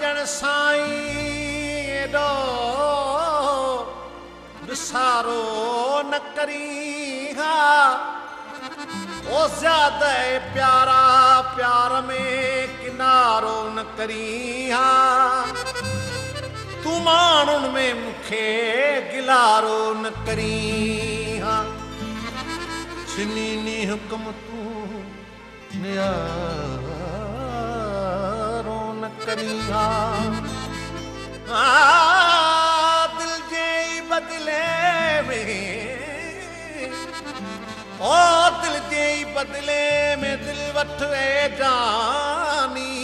सजण साईं एॾो विसारो न करी हा ओ ज्यादा प्यारा प्यार में किनारो न करी हा तू माण्हुनि में मूंखे गिलारो न करी हा छिनी हुक्म तू नियारो न करी हा दिल जे बदले में ओ दिल जे बदले में दिल वठ जानी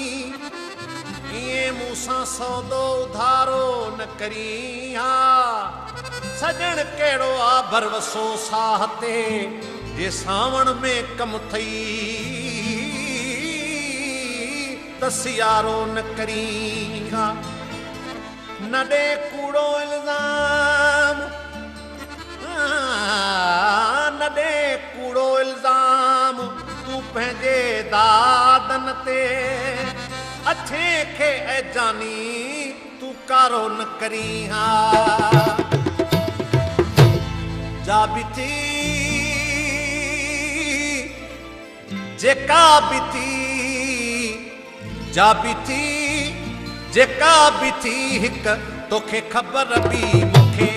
ये मूसा सौदो उधारो न करी हा सजण केड़ो आ भरवसो साह ते जे सावण में कम थई तसियारो न करी हा न दे कूड़ो इल्जाम न दे कूड़ो इल्जाम तू पंहिंजे दादन ते अछे खे ऐ जानी तू कारो न करी हा जा बिती जेका बिती जा बिती जेका बिती हिक तोखे ख़बर बि मूंखे